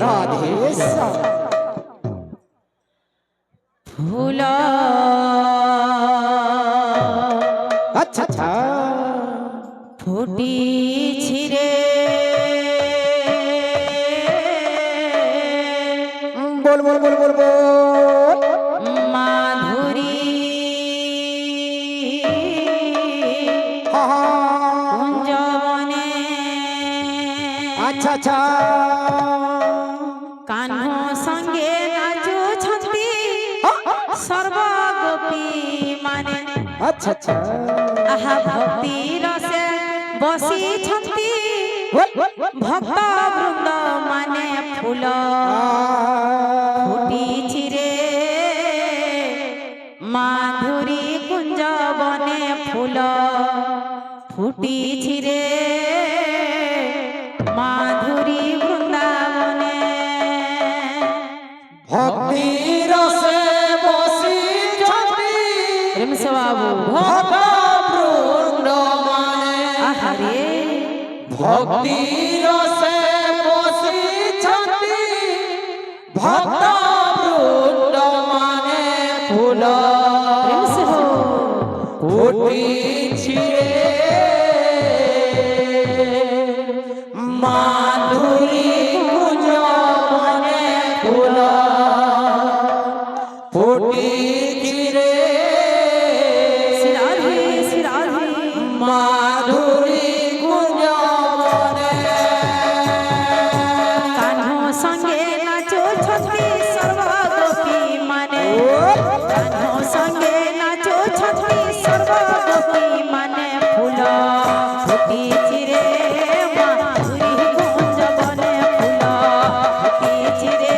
রাধে শ্যাম ফুল আচ্ছা আচ্ছা ফুটিছি রে বল বল বল বল বল মাধুরী কুঞ্জবনে আচ্ছা আচ্ছা কাহ্ন সঙ্গে নাচুছন্তি সর্বগোপী মানে আচ্ছা আচ্ছা আহা ভক্তি রসে বসিছন্তি ভক্ত বৃন্দ মানে ফুল ফুটিছি রে মাধুরী কুঞ্জবনে ফুল ফুটিছি রে মাধুরী বৃন্দাবনে ভক্তি রসে বসিছন্তি প্রেমসে বাবু ভক্ত বৃন্দ মানে আহারে ভক্তি রসে বসিছন্তি ভক্ত বৃন্দ মানে ফুল প্রেমসে হো ফুটিছি রে মাধুরী কুঞ্জবনে ফুল ফুটিছি রে শ্রী রাধে মাধুরী কুঞ্জবনে কাহ্ন সঙ্গে নাচুছন্তি সর্বগোপী মানে কাহ্ন সঙ্গে নাচুছন্তি সর্বগোপী মানে ফুল ফুটিছি রে মাধুরী কুঞ্জবনে ফুল ফুটিছি রে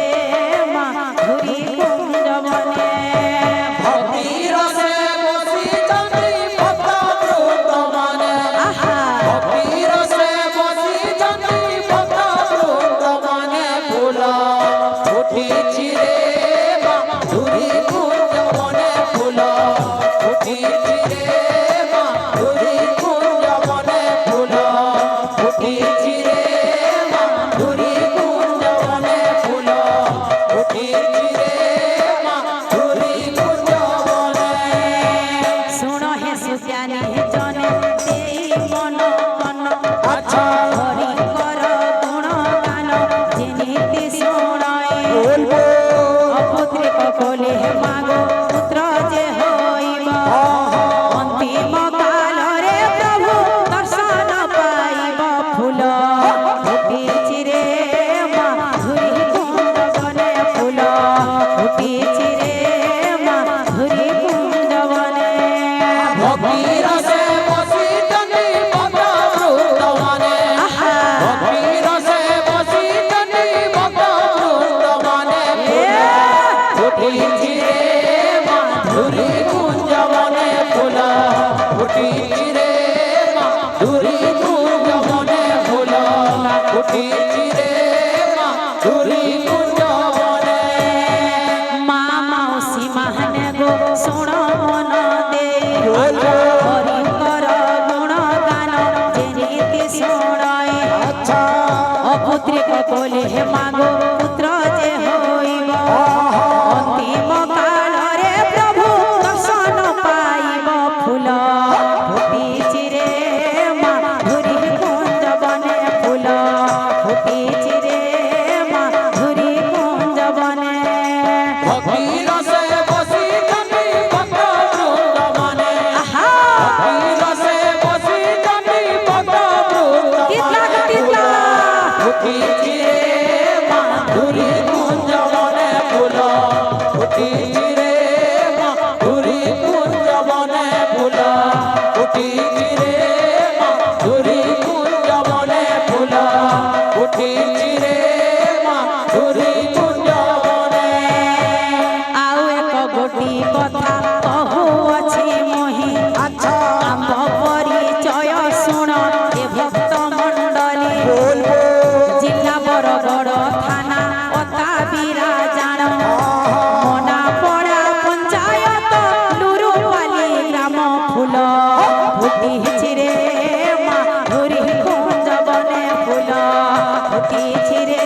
মাধুরী কুঞ্জবনে ভক্তি রসে বসিছন্তি ভক্ত বৃন্দ মানে আহা ভক্তি রসে বসিছন্তি ভক্ত বৃন্দ মানে ফুল ফুটিছি রে মাধুরী কুঞ্জবনে ফুল ফুটিছি রে মাধুরী কুঞ্জবনে ফুল ফুটিছি রে মাধুরী কুঞ্জবনে ফুল ফুটিছি রে মাধুরী কুঞ্জবনে শুণ হে সুজ্ঞানী জনে এই মন মন আচ্ছা হরি কর গুণ গান যেনিতি শুনাই বলবো অপুত্রিক কোলে মাগো পুত্র যে হইব অন্তিম কালরে প্রভু দর্শন পাইব ফুল ফুটিছি রে মাধুরী কুঞ্জবনে ফুল ফুটিছি রে মাধুরী কুঞ্জবনে ভক্তি রসে বসিছন্তি ভক্ত বৃন্দ মানে আহা ভক্তি রসে বসিছন্তি ভক্ত বৃন্দ মানে ফুটিছি রে মাধুরী কুঞ্জবনে ফুল ফুটিছি রে মাধুরী কুঞ্জবনে ফুল ফুটিছি রে মাধুরী কুঞ্জবনে মা মাউসী মাহনে গো শুণ মন দে বলবো হরি কর গুণ গান যেনিতি শুনাই আচ্ছা অপুত্রিক কোলে মাগো পুত্র যে হইব অন্তিম কালরে প্রভু দর্শন পাইব ফুল ফুটিছি রে মাধুরী কুঞ্জবনে ফুল ফুটিছি রে মাধুরী কুঞ্জবনে ভক্তি রসে বসিছন্তি ভক্ত বৃন্দ মানে আহা ভক্তি রসে বসিছন্তি ভক্ত বৃন্দ তিতলা তিতলা ফুটিছি রে মাধুরী কুঞ্জবনে ফুল ফুটিছি রে মাধুরী কুঞ্জবনে ফুল ফুটিছি রে মাধুরী কুঞ্জবনে ফুল ফুটিছি রে মাধুরী কুঞ্জবনে ଆଉ ଏକ ଗୋଟି କଥା କହୁଅଛି ମୋହି আচ্ছা ଆମ୍ଭ ପରିଚୟ ଶୁଣ ଏ ଭକ୍ତ ମଣ୍ଡଳୀ বলবো ଜିଲ୍ଲା ବରଗଡ଼ ଥାନା ଅତା ବିରାଜାଣ ମନାପଡ଼ା ପଞ୍ଚାୟତ ଲୁରୁପାଲି ଗ୍ରାମ ফুল ফুটিছি রে মাধুরী কুঞ্জবনে ফুল ফুটিছি রে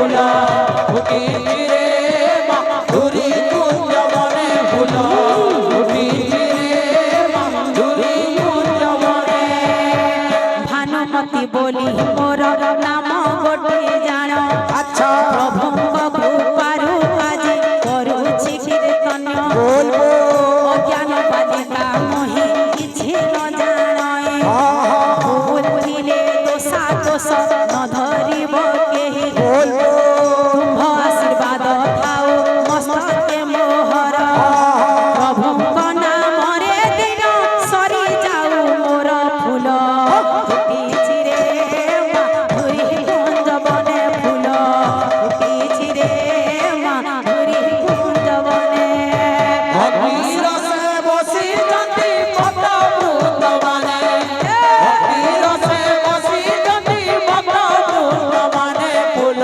ফুল ফুটিছি রে মাধুরী কুঞ্জ বনে ফুল ফুটিছি রে মাধুরী কুঞ্জ বনে। ভানুমতি বলি মোর নাম গোটে জাণ আচ্ছা প্রভুঙ্ক কৃপারু আজি করুছি কীর্তন বলবো অজ্ঞান বালিকা মোহি কিছু ন জাণে বুদ্ধিলে দোষা দোষ ন ধরিব কেহি বলবো তুম্ভ আশীর্বাদ থাও মস্তকে মোহর প্রভুঙ্ক নামরে দিন সরি যাও মোর ফুল ফুটিছি রে মাধুরী কুঞ্জ বনে ফুল ফুটিছি রে মাধুরী কুঞ্জ বনে। ভক্তি রসে বসিଛନ୍ତି ভক্ত বৃন্দবানে ভক্তি রসে বসিଛନ୍ତି ভক্ত বৃন্দবানে ফুল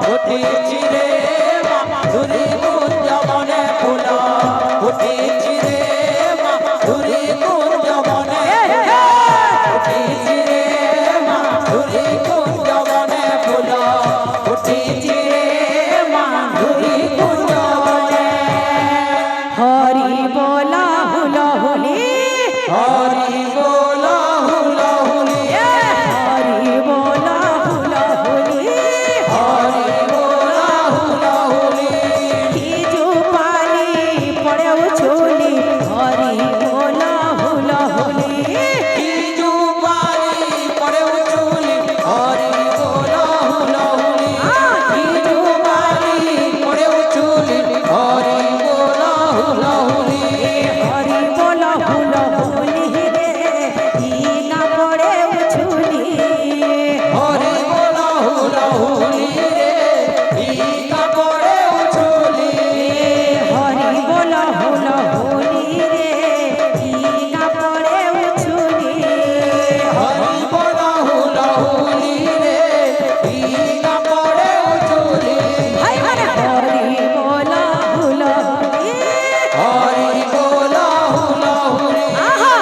ফুটিছি রে মাধুরী কুঞ্জ বনে ফুল ফুটিছি রে মাধুরী কুঞ্জ বনে ফুটিছি রে মাধুরী কুঞ্জ বনে ফুল ফুটিছি রে মাধুরী কুঞ্জ বনে। হরি বলা হুল হুলি হরি বল হুলহুলি হরি বলা হুল হুলি হরি বল হুলহুলি হিজু পালি পড়েও ছুলি হরি বলা হুল হুলি বিজু বালি পড়ে উচুলি হরি বল হুলহুলি বিজু বালি পড়ে উচুলি হরি বল হুলহুলি হরি বল হুল হুলি রে ইনা পড়েও ছুলি হরি বল হুলহুলি রে ইকা পড়ে উচুলি হরি বল হুল হুলি রে ইনা পড়েও ছুলি হরি বল হুলহুলি রে ইকা পড়ে উচুলি হাই মানে হরি বল হুল হুলি হরি বল হুলহুলি আহা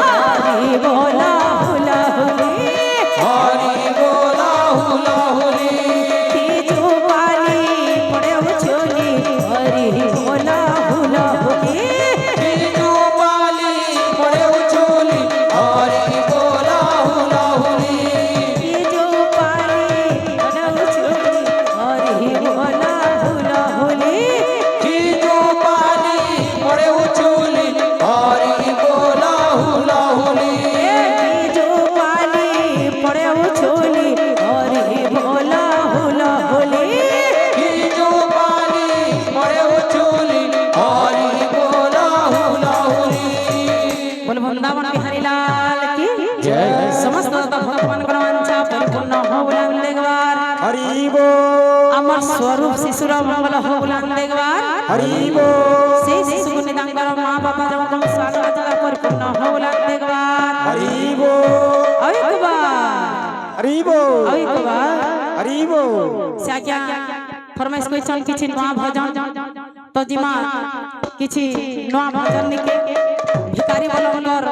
হরি বল হুল হুলি হরি বল হুলহুলি হিজু পালি পড়েও ছুলি হরি বল হুল হুলি বিজু বালি পড়ে উচুলি হরি বল হুলহুলি হিজু পালি পড়েও ছুলি হরি বল হুল হুলি বিজু বালি পড়ে উচুলি হরি বল হুলহুলি হিজু পালি পড়েও ছুলি হরি বল হুল হুলি বিজু বালি পড়ে উচুলি হরি বল হুলহুলি। बोल वृंदावन बिहारी लाल की जय समस्त भगवान वांछा परिपूर्ण हो बुलंद देगवार হরি বল अमर स्वरूप शिशुर मंगल हो बुलंद देगवार হরি बल से शिशु को निदान करो मां बाप जब तुम स्वागत जगह परिपूर्ण हो बुलंद देगवार হরি বল হরি বল হরি বল से क्या फरमाइश कोई चल किछि नवा भजन तो जिमा किछि नवा भजन निके भिकारी बलंगर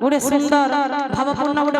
गुडे सुंदर भावपूर्ण गुडे